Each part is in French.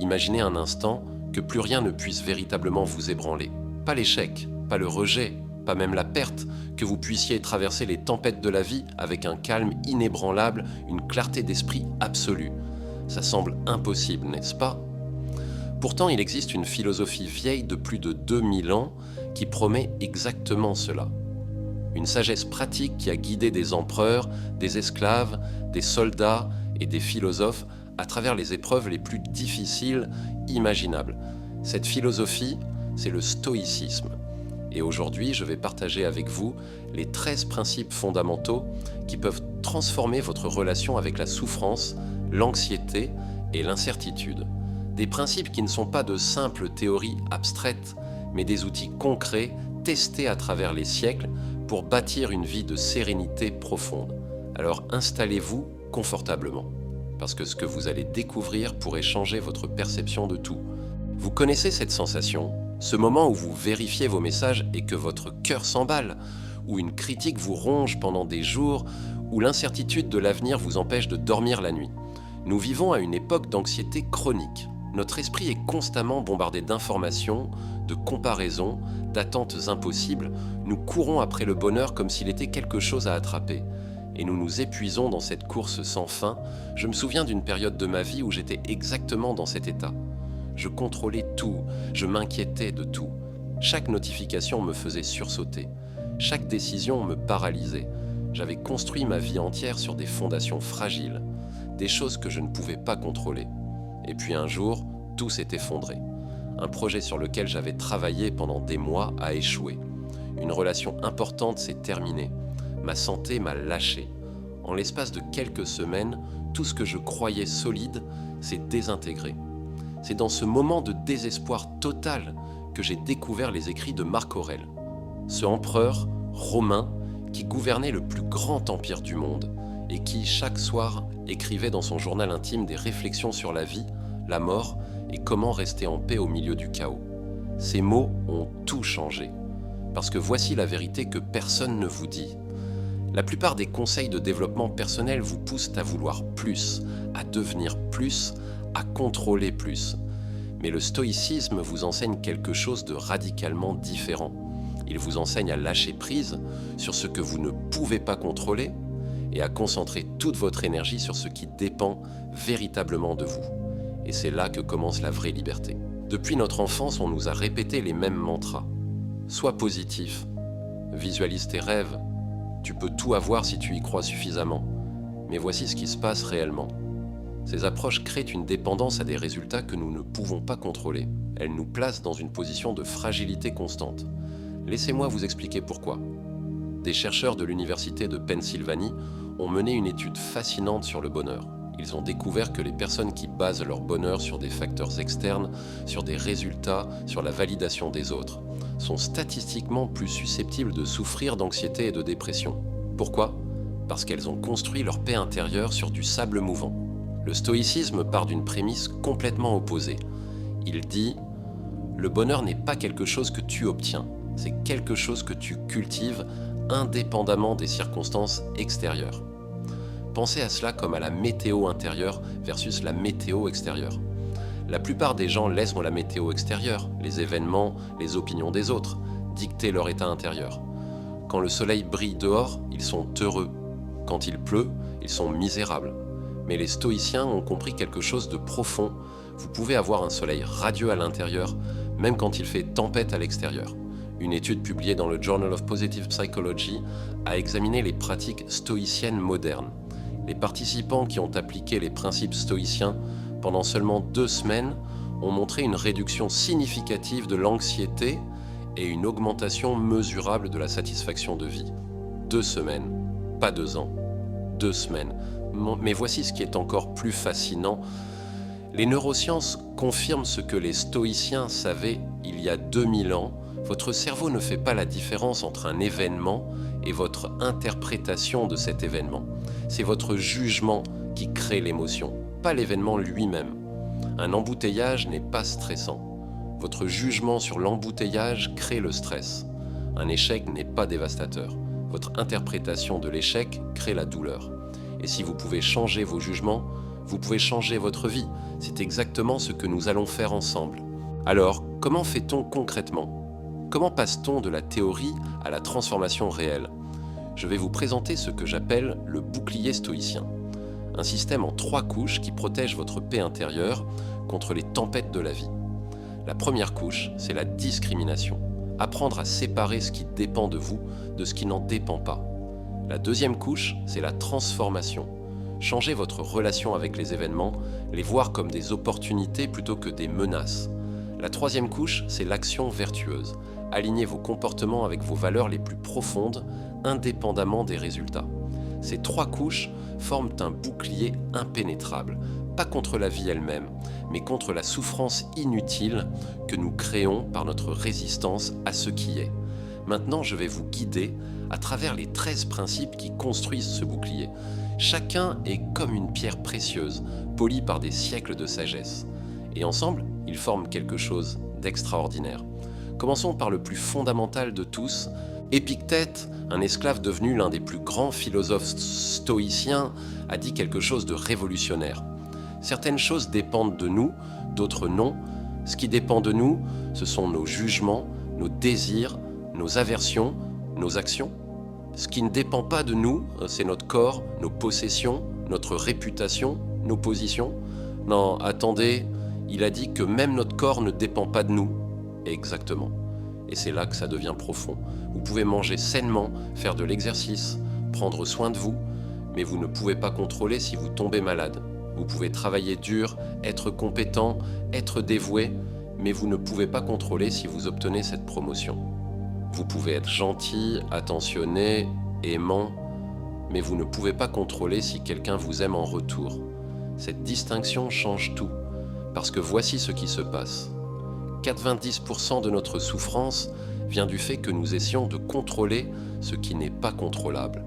Imaginez un instant que plus rien ne puisse véritablement vous ébranler. Pas l'échec, pas le rejet, pas même la perte, que vous puissiez traverser les tempêtes de la vie avec un calme inébranlable, une clarté d'esprit absolue. Ça semble impossible, n'est-ce pas? Pourtant, il existe une philosophie vieille de plus de 2000 ans qui promet exactement cela. Une sagesse pratique qui a guidé des empereurs, des esclaves, des soldats et des philosophes à travers les épreuves les plus difficiles imaginables. Cette philosophie, c'est le stoïcisme. Et aujourd'hui, je vais partager avec vous les 13 principes fondamentaux qui peuvent transformer votre relation avec la souffrance, l'anxiété et l'incertitude. Des principes qui ne sont pas de simples théories abstraites, mais des outils concrets testés à travers les siècles pour bâtir une vie de sérénité profonde. Alors installez-vous confortablement, parce que ce que vous allez découvrir pourrait changer votre perception de tout. Vous connaissez cette sensation, ce moment où vous vérifiez vos messages et que votre cœur s'emballe, où une critique vous ronge pendant des jours, où l'incertitude de l'avenir vous empêche de dormir la nuit. Nous vivons à une époque d'anxiété chronique. Notre esprit est constamment bombardé d'informations, de comparaisons, d'attentes impossibles. Nous courons après le bonheur comme s'il était quelque chose à attraper. Et nous nous épuisons dans cette course sans fin. Je me souviens d'une période de ma vie où j'étais exactement dans cet état. Je contrôlais tout, je m'inquiétais de tout. Chaque notification me faisait sursauter. Chaque décision me paralysait. J'avais construit ma vie entière sur des fondations fragiles, des choses que je ne pouvais pas contrôler. Et puis un jour, tout s'est effondré. Un projet sur lequel j'avais travaillé pendant des mois a échoué. Une relation importante s'est terminée. Ma santé m'a lâché. En l'espace de quelques semaines, tout ce que je croyais solide s'est désintégré. C'est dans ce moment de désespoir total que j'ai découvert les écrits de Marc Aurèle, ce empereur romain qui gouvernait le plus grand empire du monde et qui, chaque soir, écrivait dans son journal intime des réflexions sur la vie, la mort et comment rester en paix au milieu du chaos. Ces mots ont tout changé, parce que voici la vérité que personne ne vous dit. La plupart des conseils de développement personnel vous poussent à vouloir plus, à devenir plus, à contrôler plus. Mais le stoïcisme vous enseigne quelque chose de radicalement différent. Il vous enseigne à lâcher prise sur ce que vous ne pouvez pas contrôler et à concentrer toute votre énergie sur ce qui dépend véritablement de vous. Et c'est là que commence la vraie liberté. Depuis notre enfance, on nous a répété les mêmes mantras. Sois positif, visualise tes rêves, tu peux tout avoir si tu y crois suffisamment. Mais voici ce qui se passe réellement. Ces approches créent une dépendance à des résultats que nous ne pouvons pas contrôler. Elles nous placent dans une position de fragilité constante. Laissez-moi vous expliquer pourquoi. Des chercheurs de l'université de Pennsylvanie ont mené une étude fascinante sur le bonheur. Ils ont découvert que les personnes qui basent leur bonheur sur des facteurs externes, sur des résultats, sur la validation des autres, sont statistiquement plus susceptibles de souffrir d'anxiété et de dépression. Pourquoi? Parce qu'elles ont construit leur paix intérieure sur du sable mouvant. Le stoïcisme part d'une prémisse complètement opposée. Il dit « Le bonheur n'est pas quelque chose que tu obtiens, c'est quelque chose que tu cultives indépendamment des circonstances extérieures. » Pensez à cela comme à la météo intérieure versus la météo extérieure. La plupart des gens laissent la météo extérieure, les événements, les opinions des autres, dicter leur état intérieur. Quand le soleil brille dehors, ils sont heureux. Quand il pleut, ils sont misérables. Mais les stoïciens ont compris quelque chose de profond. Vous pouvez avoir un soleil radieux à l'intérieur, même quand il fait tempête à l'extérieur. Une étude publiée dans le Journal of Positive Psychology a examiné les pratiques stoïciennes modernes. Les participants qui ont appliqué les principes stoïciens pendant seulement 2 semaines ont montré une réduction significative de l'anxiété et une augmentation mesurable de la satisfaction de vie. 2 semaines, pas 2 ans. 2 semaines. Mais voici ce qui est encore plus fascinant. Les neurosciences confirment ce que les stoïciens savaient il y a 2000 ans. Votre cerveau ne fait pas la différence entre un événement et votre interprétation de cet événement. C'est votre jugement qui crée l'émotion, pas l'événement lui-même. Un embouteillage n'est pas stressant. Votre jugement sur l'embouteillage crée le stress. Un échec n'est pas dévastateur. Votre interprétation de l'échec crée la douleur. Et si vous pouvez changer vos jugements, Vous pouvez changer votre vie. C'est exactement ce que nous allons faire ensemble. Alors, comment fait-on concrètement? Comment passe-t-on de la théorie à la transformation réelle? Je vais vous présenter ce que j'appelle le bouclier stoïcien. Un système en 3 couches qui protège votre paix intérieure contre les tempêtes de la vie. La première couche, c'est la discrimination. Apprendre à séparer ce qui dépend de vous de ce qui n'en dépend pas. La deuxième couche, c'est la transformation. Changer votre relation avec les événements, les voir comme des opportunités plutôt que des menaces. La troisième couche, c'est l'action vertueuse. Alignez vos comportements avec vos valeurs les plus profondes, indépendamment des résultats. Ces 3 couches forment un bouclier impénétrable, pas contre la vie elle-même, mais contre la souffrance inutile que nous créons par notre résistance à ce qui est. Maintenant, je vais vous guider à travers les 13 principes qui construisent ce bouclier. Chacun est comme une pierre précieuse, polie par des siècles de sagesse. Et ensemble, ils forment quelque chose d'extraordinaire. Commençons par le plus fondamental de tous. Épictète, un esclave devenu l'un des plus grands philosophes stoïciens, a dit quelque chose de révolutionnaire. Certaines choses dépendent de nous, d'autres non. Ce qui dépend de nous, ce sont nos jugements, nos désirs, nos aversions, nos actions. Ce qui ne dépend pas de nous, c'est notre corps, nos possessions, notre réputation, nos positions. Non, attendez, il a dit que même notre corps ne dépend pas de nous. Exactement. Et c'est là que ça devient profond. Vous pouvez manger sainement, faire de l'exercice, prendre soin de vous, mais vous ne pouvez pas contrôler si vous tombez malade. Vous pouvez travailler dur, être compétent, être dévoué, mais vous ne pouvez pas contrôler si vous obtenez cette promotion. Vous pouvez être gentil, attentionné, aimant, mais vous ne pouvez pas contrôler si quelqu'un vous aime en retour. Cette distinction change tout, parce que voici ce qui se passe. 90% de notre souffrance vient du fait que nous essayons de contrôler ce qui n'est pas contrôlable.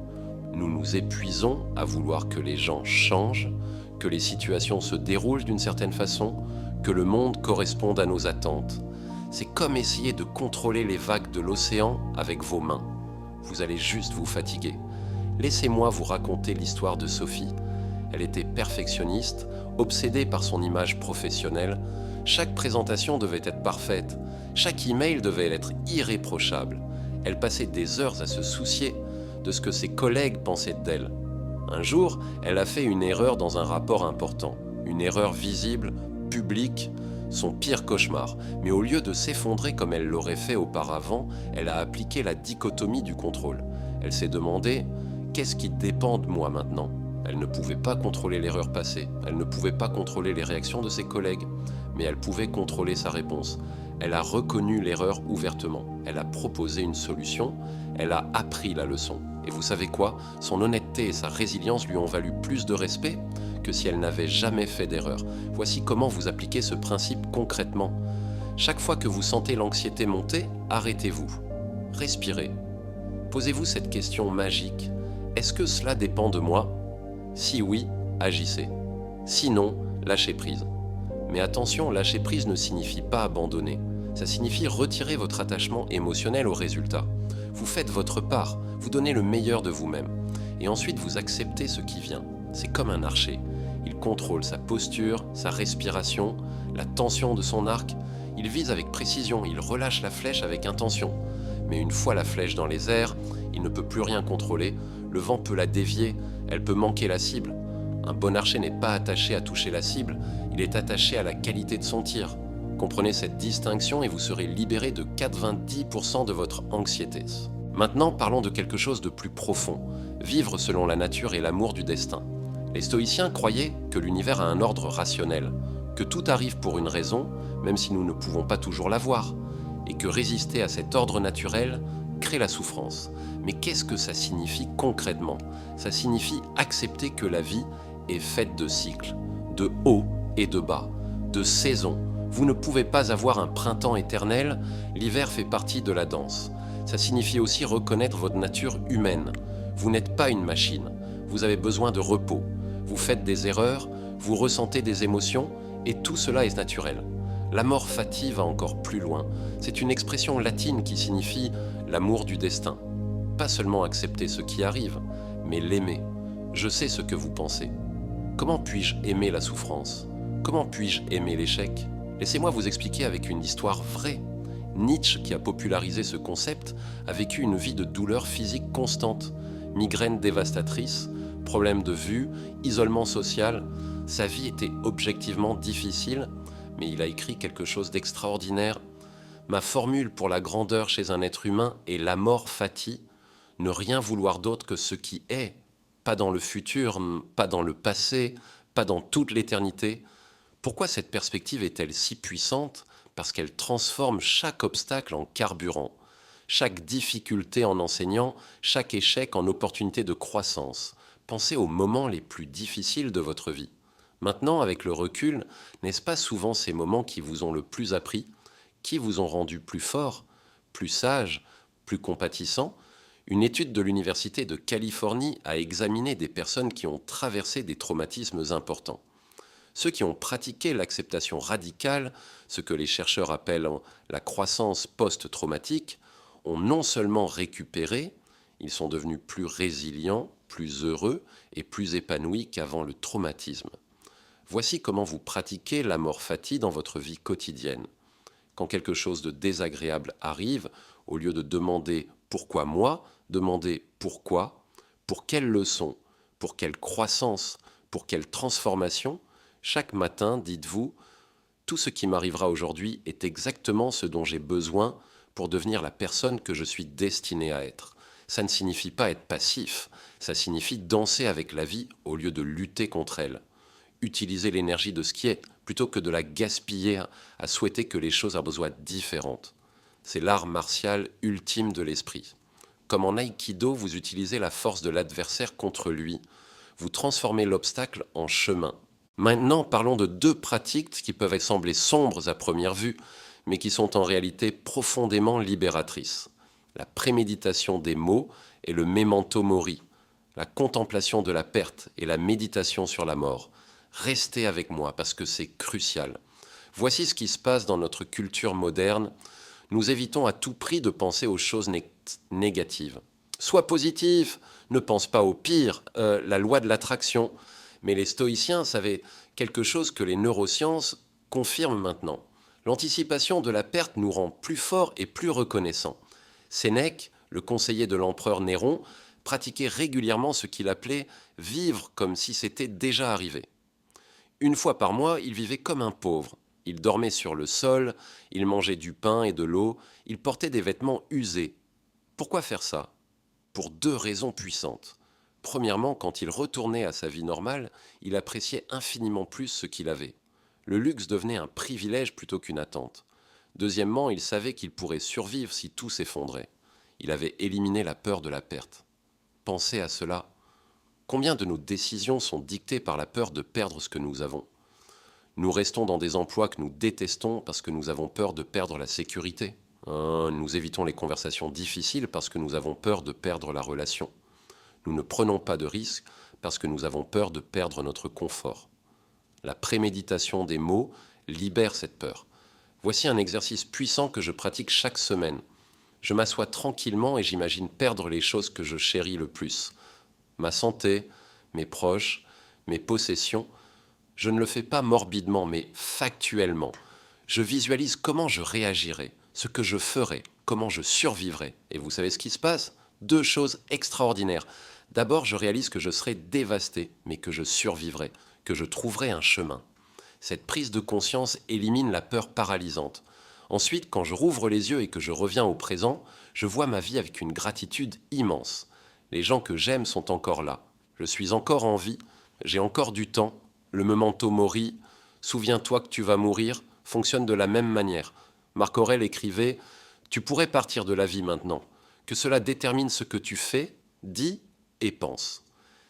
Nous nous épuisons à vouloir que les gens changent, que les situations se déroulent d'une certaine façon, que le monde corresponde à nos attentes. C'est comme essayer de contrôler les vagues de l'océan avec vos mains. Vous allez juste vous fatiguer. Laissez-moi vous raconter l'histoire de Sophie. Elle était perfectionniste, obsédée par son image professionnelle. Chaque présentation devait être parfaite. Chaque email devait être irréprochable. Elle passait des heures à se soucier de ce que ses collègues pensaient d'elle. Un jour, elle a fait une erreur dans un rapport important. Une erreur visible, publique, son pire cauchemar. Mais au lieu de s'effondrer comme elle l'aurait fait auparavant, elle a appliqué la dichotomie du contrôle. Elle s'est demandé « Qu'est-ce qui dépend de moi maintenant ?» Elle ne pouvait pas contrôler l'erreur passée. Elle ne pouvait pas contrôler les réactions de ses collègues. Mais elle pouvait contrôler sa réponse. Elle a reconnu l'erreur ouvertement. Elle a proposé une solution. Elle a appris la leçon. Et vous savez quoi? Son honnêteté et sa résilience lui ont valu plus de respect que si elle n'avait jamais fait d'erreur. Voici comment vous appliquez ce principe concrètement. Chaque fois que vous sentez l'anxiété monter, arrêtez-vous. Respirez. Posez-vous cette question magique. Est-ce que cela dépend de moi? Si oui, agissez. Sinon, lâchez prise. Mais attention, lâcher prise ne signifie pas abandonner. Ça signifie retirer votre attachement émotionnel au résultat. Vous faites votre part, vous donnez le meilleur de vous-même. Et ensuite, vous acceptez ce qui vient. C'est comme un archer. Il contrôle sa posture, sa respiration, la tension de son arc. Il vise avec précision, il relâche la flèche avec intention. Mais une fois la flèche dans les airs, il ne peut plus rien contrôler. Le vent peut la dévier, elle peut manquer la cible. Un bon archer n'est pas attaché à toucher la cible, il est attaché à la qualité de son tir. Comprenez cette distinction et vous serez libéré de 90% de votre anxiété. Maintenant, parlons de quelque chose de plus profond. Vivre selon la nature et l'amour du destin. Les stoïciens croyaient que l'univers a un ordre rationnel, que tout arrive pour une raison, même si nous ne pouvons pas toujours la voir, et que résister à cet ordre naturel crée la souffrance. Mais qu'est-ce que ça signifie concrètement? Ça signifie accepter que la vie est faite de cycles, de hauts et de bas, de saisons. Vous ne pouvez pas avoir un printemps éternel, l'hiver fait partie de la danse. Ça signifie aussi reconnaître votre nature humaine. Vous n'êtes pas une machine, vous avez besoin de repos. Vous faites des erreurs, vous ressentez des émotions, et tout cela est naturel. L'amor fati va encore plus loin. C'est une expression latine qui signifie l'amour du destin. Pas seulement accepter ce qui arrive, mais l'aimer. Je sais ce que vous pensez. Comment puis-je aimer la souffrance? Comment puis-je aimer l'échec? Laissez-moi vous expliquer avec une histoire vraie. Nietzsche, qui a popularisé ce concept, a vécu une vie de douleur physique constante, migraines dévastatrices, problèmes de vue, isolement social. Sa vie était objectivement difficile, mais il a écrit quelque chose d'extraordinaire. Ma formule pour la grandeur chez un être humain est l'amor fati, ne rien vouloir d'autre que ce qui est, pas dans le futur, pas dans le passé, pas dans toute l'éternité. Pourquoi cette perspective est-elle si puissante? Parce qu'elle transforme chaque obstacle en carburant, chaque difficulté en enseignant, chaque échec en opportunité de croissance. Pensez aux moments les plus difficiles de votre vie. Maintenant, avec le recul, n'est-ce pas souvent ces moments qui vous ont le plus appris, qui vous ont rendu plus fort, plus sage, plus compatissant? Une étude de l'Université de Californie a examiné des personnes qui ont traversé des traumatismes importants. Ceux qui ont pratiqué l'acceptation radicale, ce que les chercheurs appellent la croissance post-traumatique, ont non seulement récupéré, ils sont devenus plus résilients, plus heureux et plus épanouis qu'avant le traumatisme. Voici comment vous pratiquez l'amor fati dans votre vie quotidienne. Quand quelque chose de désagréable arrive, au lieu de demander « pourquoi moi ?», demandez « pourquoi ?», pour quelle leçon, pour quelle croissance, pour quelle transformation. Chaque matin, dites-vous « tout ce qui m'arrivera aujourd'hui est exactement ce dont j'ai besoin pour devenir la personne que je suis destiné à être ». Ça ne signifie pas être passif, ça signifie danser avec la vie au lieu de lutter contre elle. Utiliser l'énergie de ce qui est, plutôt que de la gaspiller à souhaiter que les choses soient différentes. C'est l'art martial ultime de l'esprit. Comme en aïkido, vous utilisez la force de l'adversaire contre lui. Vous transformez l'obstacle en chemin. Maintenant, parlons de deux pratiques qui peuvent sembler sombres à première vue, mais qui sont en réalité profondément libératrices. La préméditation des mots et le memento mori, la contemplation de la perte et la méditation sur la mort. Restez avec moi parce que c'est crucial. Voici ce qui se passe dans notre culture moderne. Nous évitons à tout prix de penser aux choses négatives. Sois positif, ne pense pas au pire, la loi de l'attraction. Mais les stoïciens savaient quelque chose que les neurosciences confirment maintenant. L'anticipation de la perte nous rend plus forts et plus reconnaissants. Sénèque, le conseiller de l'empereur Néron, pratiquait régulièrement ce qu'il appelait « vivre comme si c'était déjà arrivé ». Une fois par mois, il vivait comme un pauvre. Il dormait sur le sol, il mangeait du pain et de l'eau, il portait des vêtements usés. Pourquoi faire ça? Pour deux raisons puissantes. Premièrement, quand il retournait à sa vie normale, il appréciait infiniment plus ce qu'il avait. Le luxe devenait un privilège plutôt qu'une attente. Deuxièmement, il savait qu'il pourrait survivre si tout s'effondrait. Il avait éliminé la peur de la perte. Pensez à cela. Combien de nos décisions sont dictées par la peur de perdre ce que nous avons? Nous restons dans des emplois que nous détestons parce que nous avons peur de perdre la sécurité. Nous évitons les conversations difficiles parce que nous avons peur de perdre la relation. Nous ne prenons pas de risques parce que nous avons peur de perdre notre confort. La préméditation des mots libère cette peur. Voici un exercice puissant que je pratique chaque semaine. Je m'assois tranquillement et j'imagine perdre les choses que je chéris le plus. Ma santé, mes proches, mes possessions. Je ne le fais pas morbidement, mais factuellement. Je visualise comment je réagirai, ce que je ferai, comment je survivrai. Et vous savez ce qui se passe? Deux choses extraordinaires. D'abord, je réalise que je serai dévasté, mais que je survivrai, que je trouverai un chemin. Cette prise de conscience élimine la peur paralysante. Ensuite, quand je rouvre les yeux et que je reviens au présent, je vois ma vie avec une gratitude immense. Les gens que j'aime sont encore là. Je suis encore en vie, j'ai encore du temps. Le memento mori, souviens-toi que tu vas mourir, fonctionne de la même manière. Marc Aurèle écrivait « Tu pourrais partir de la vie maintenant, que cela détermine ce que tu fais, dis et penses ».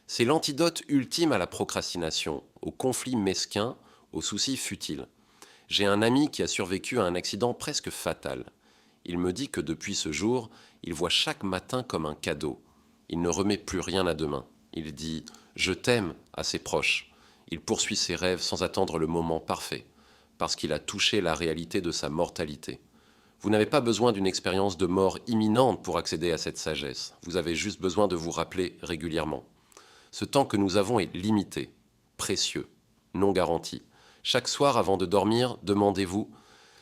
C'est l'antidote ultime à la procrastination, aux conflits mesquins, aux soucis futiles. J'ai un ami qui a survécu à un accident presque fatal. Il me dit que depuis ce jour, il voit chaque matin comme un cadeau. Il ne remet plus rien à demain. Il dit « Je t'aime » à ses proches. Il poursuit ses rêves sans attendre le moment parfait, parce qu'il a touché la réalité de sa mortalité. Vous n'avez pas besoin d'une expérience de mort imminente pour accéder à cette sagesse. Vous avez juste besoin de vous rappeler régulièrement. Ce temps que nous avons est limité. précieux, non garanti. Chaque soir avant de dormir, demandez-vous: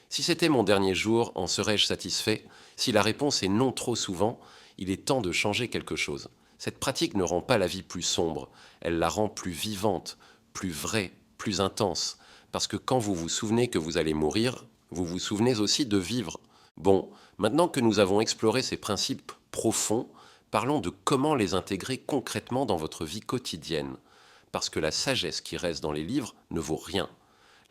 si c'était mon dernier jour, en serais-je satisfait? Si la réponse est non trop souvent, il est temps de changer quelque chose. Cette pratique ne rend pas la vie plus sombre, elle la rend plus vivante, plus vraie, plus intense. Parce que quand vous vous souvenez que vous allez mourir, vous vous souvenez aussi de vivre. Bon, maintenant que nous avons exploré ces principes profonds, parlons de comment les intégrer concrètement dans votre vie quotidienne. Parce que la sagesse qui reste dans les livres ne vaut rien.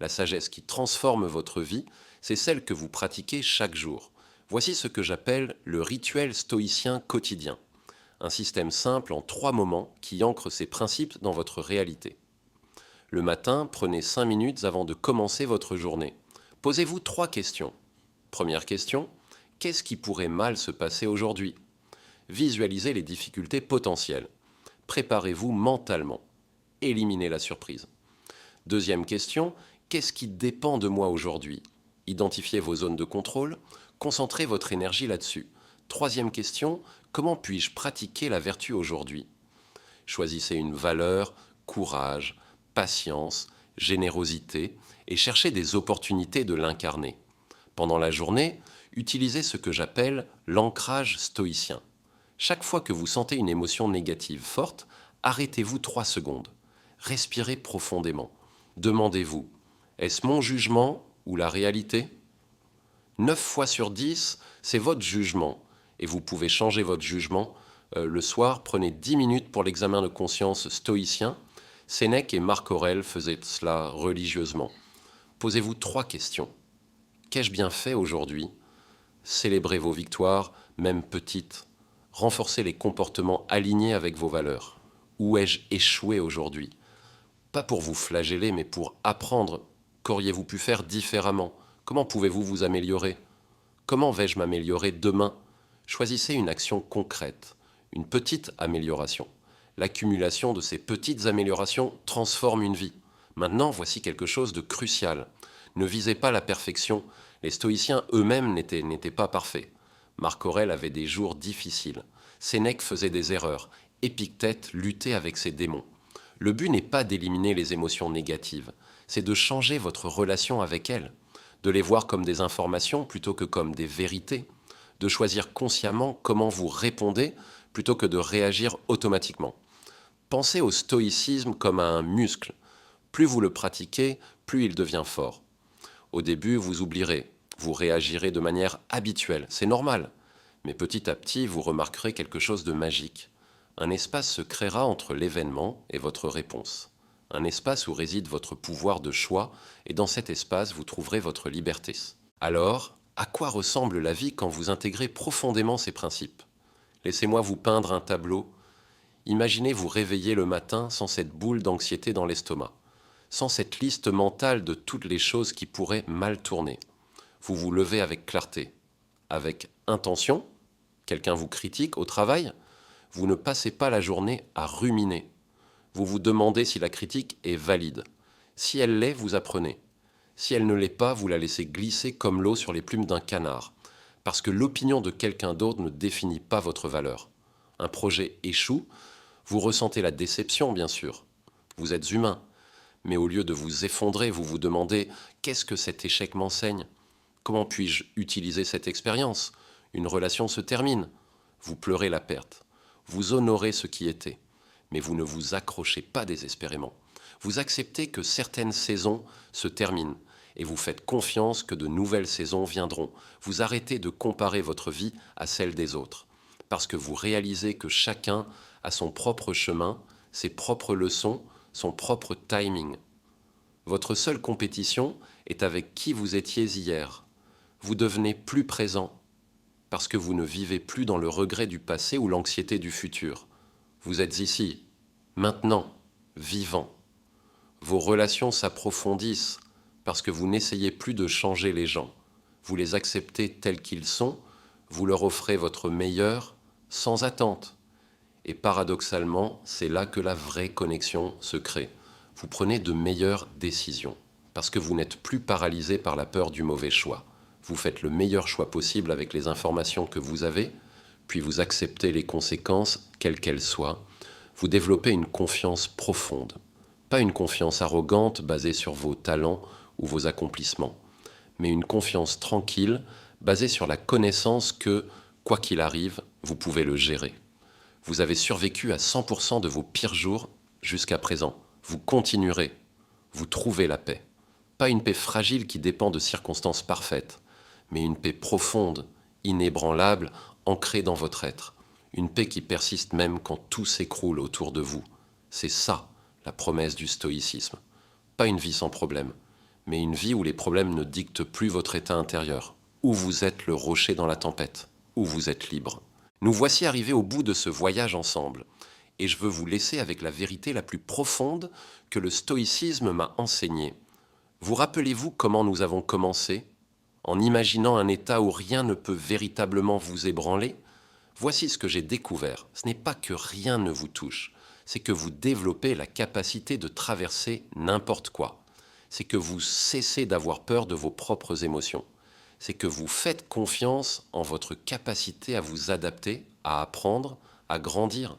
La sagesse qui transforme votre vie, c'est celle que vous pratiquez chaque jour. Voici ce que j'appelle le rituel stoïcien quotidien. Un système simple en 3 moments qui ancre ces principes dans votre réalité. Le matin, prenez 5 minutes avant de commencer votre journée. Posez-vous 3 questions. Première question: qu'est-ce qui pourrait mal se passer aujourd'hui? Visualisez les difficultés potentielles. Préparez-vous mentalement. Éliminez la surprise. Deuxième question: qu'est-ce qui dépend de moi aujourd'hui? Identifiez vos zones de contrôle, concentrez votre énergie là-dessus. Troisième question: comment puis-je pratiquer la vertu aujourd'hui? Choisissez une valeur, courage, patience, générosité, et cherchez des opportunités de l'incarner. Pendant la journée, utilisez ce que j'appelle l'ancrage stoïcien. Chaque fois que vous sentez une émotion négative forte, arrêtez-vous 3 secondes. Respirez profondément. Demandez-vous: est-ce mon jugement ou la réalité? 9 fois sur 10, c'est votre jugement. Et vous pouvez changer votre jugement. Le soir, prenez 10 minutes pour l'examen de conscience stoïcien. Sénèque et Marc Aurèle faisaient cela religieusement. Posez-vous 3 questions. Qu'ai-je bien fait aujourd'hui? Célébrez vos victoires, même petites. Renforcez les comportements alignés avec vos valeurs. Où ai-je échoué aujourd'hui? Pas pour vous flageller, mais pour apprendre. Qu'auriez-vous pu faire différemment? Comment pouvez-vous vous améliorer? Comment vais-je m'améliorer demain? Choisissez une action concrète, une petite amélioration. L'accumulation de ces petites améliorations transforme une vie. Maintenant, voici quelque chose de crucial. Ne visez pas la perfection. Les stoïciens eux-mêmes n'étaient pas parfaits. Marc Aurèle avait des jours difficiles. Sénèque faisait des erreurs. Épictète luttait avec ses démons. Le but n'est pas d'éliminer les émotions négatives, c'est de changer votre relation avec elles, de les voir comme des informations plutôt que comme des vérités, de choisir consciemment comment vous répondez plutôt que de réagir automatiquement. Pensez au stoïcisme comme à un muscle. Plus vous le pratiquez, plus il devient fort. Au début, vous oublierez, vous réagirez de manière habituelle, c'est normal. Mais petit à petit, vous remarquerez quelque chose de magique. Un espace se créera entre l'événement et votre réponse. Un espace où réside votre pouvoir de choix, et dans cet espace, vous trouverez votre liberté. Alors, à quoi ressemble la vie quand vous intégrez profondément ces principes? Laissez-moi vous peindre un tableau. Imaginez vous réveiller le matin sans cette boule d'anxiété dans l'estomac, sans cette liste mentale de toutes les choses qui pourraient mal tourner. Vous vous levez avec clarté, avec intention. Quelqu'un vous critique au travail? Vous ne passez pas la journée à ruminer. Vous vous demandez si la critique est valide. Si elle l'est, vous apprenez. Si elle ne l'est pas, vous la laissez glisser comme l'eau sur les plumes d'un canard. Parce que l'opinion de quelqu'un d'autre ne définit pas votre valeur. Un projet échoue, vous ressentez la déception, bien sûr. Vous êtes humain. Mais au lieu de vous effondrer, vous vous demandez: qu'est-ce que cet échec m'enseigne? Comment puis-je utiliser cette expérience? Une relation se termine. Vous pleurez la perte. Vous honorez ce qui était. Mais vous ne vous accrochez pas désespérément. Vous acceptez que certaines saisons se terminent et vous faites confiance que de nouvelles saisons viendront. Vous arrêtez de comparer votre vie à celle des autres parce que vous réalisez que chacun a son propre chemin, ses propres leçons, son propre timing. Votre seule compétition est avec qui vous étiez hier. Vous devenez plus présent parce que vous ne vivez plus dans le regret du passé ou l'anxiété du futur. Vous êtes ici, maintenant, vivant. Vos relations s'approfondissent parce que vous n'essayez plus de changer les gens. Vous les acceptez tels qu'ils sont, vous leur offrez votre meilleur sans attente. Et paradoxalement, c'est là que la vraie connexion se crée. Vous prenez de meilleures décisions parce que vous n'êtes plus paralysé par la peur du mauvais choix. Vous faites le meilleur choix possible avec les informations que vous avez, puis vous acceptez les conséquences, quelles qu'elles soient. Vous développez une confiance profonde. Pas une confiance arrogante basée sur vos talents ou vos accomplissements, mais une confiance tranquille basée sur la connaissance que, quoi qu'il arrive, vous pouvez le gérer. Vous avez survécu à 100% de vos pires jours jusqu'à présent. Vous continuerez. Vous trouvez la paix. Pas une paix fragile qui dépend de circonstances parfaites, mais une paix profonde, inébranlable, ancrée dans votre être. Une paix qui persiste même quand tout s'écroule autour de vous. C'est ça, la promesse du stoïcisme. Pas une vie sans problème, mais une vie où les problèmes ne dictent plus votre état intérieur, où vous êtes le rocher dans la tempête, où vous êtes libre. Nous voici arrivés au bout de ce voyage ensemble, et je veux vous laisser avec la vérité la plus profonde que le stoïcisme m'a enseignée. Vous rappelez-vous comment nous avons commencé? En imaginant un état où rien ne peut véritablement vous ébranler? Voici ce que j'ai découvert. Ce n'est pas que rien ne vous touche, c'est que vous développez la capacité de traverser n'importe quoi. C'est que vous cessez d'avoir peur de vos propres émotions. C'est que vous faites confiance en votre capacité à vous adapter, à apprendre, à grandir.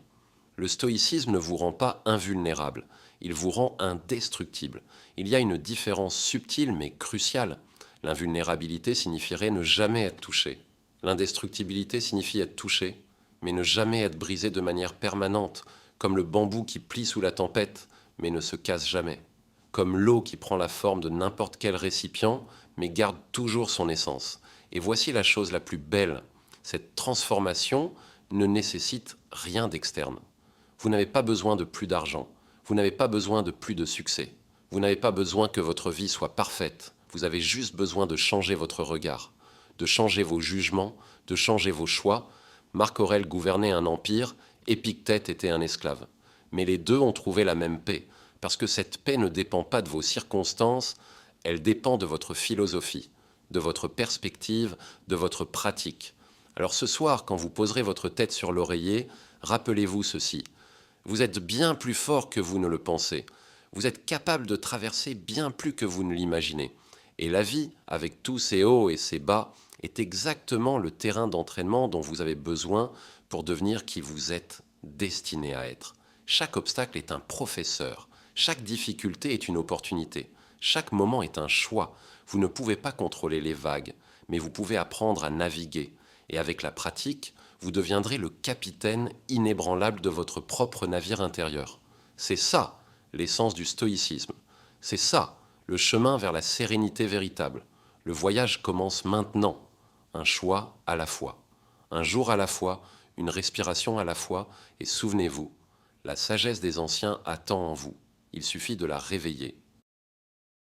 Le stoïcisme ne vous rend pas invulnérable, il vous rend indestructible. Il y a une différence subtile mais cruciale. L'invulnérabilité signifierait ne jamais être touché. L'indestructibilité signifie être touché, mais ne jamais être brisé de manière permanente, comme le bambou qui plie sous la tempête, mais ne se casse jamais. Comme l'eau qui prend la forme de n'importe quel récipient, mais garde toujours son essence. Et voici la chose la plus belle. Cette transformation ne nécessite rien d'externe. Vous n'avez pas besoin de plus d'argent. Vous n'avez pas besoin de plus de succès. Vous n'avez pas besoin que votre vie soit parfaite. Vous avez juste besoin de changer votre regard, de changer vos jugements, de changer vos choix. Marc Aurèle gouvernait un empire, Épictète était un esclave. Mais les deux ont trouvé la même paix, parce que cette paix ne dépend pas de vos circonstances, elle dépend de votre philosophie, de votre perspective, de votre pratique. Alors ce soir, quand vous poserez votre tête sur l'oreiller, rappelez-vous ceci. Vous êtes bien plus fort que vous ne le pensez. Vous êtes capable de traverser bien plus que vous ne l'imaginez. Et la vie, avec tous ses hauts et ses bas, est exactement le terrain d'entraînement dont vous avez besoin pour devenir qui vous êtes destiné à être. Chaque obstacle est un professeur. Chaque difficulté est une opportunité. Chaque moment est un choix. Vous ne pouvez pas contrôler les vagues, mais vous pouvez apprendre à naviguer. Et avec la pratique, vous deviendrez le capitaine inébranlable de votre propre navire intérieur. C'est ça, l'essence du stoïcisme. C'est ça, le chemin vers la sérénité véritable. Le voyage commence maintenant, un choix à la fois. Un jour à la fois, une respiration à la fois, et souvenez-vous, la sagesse des anciens attend en vous. Il suffit de la réveiller.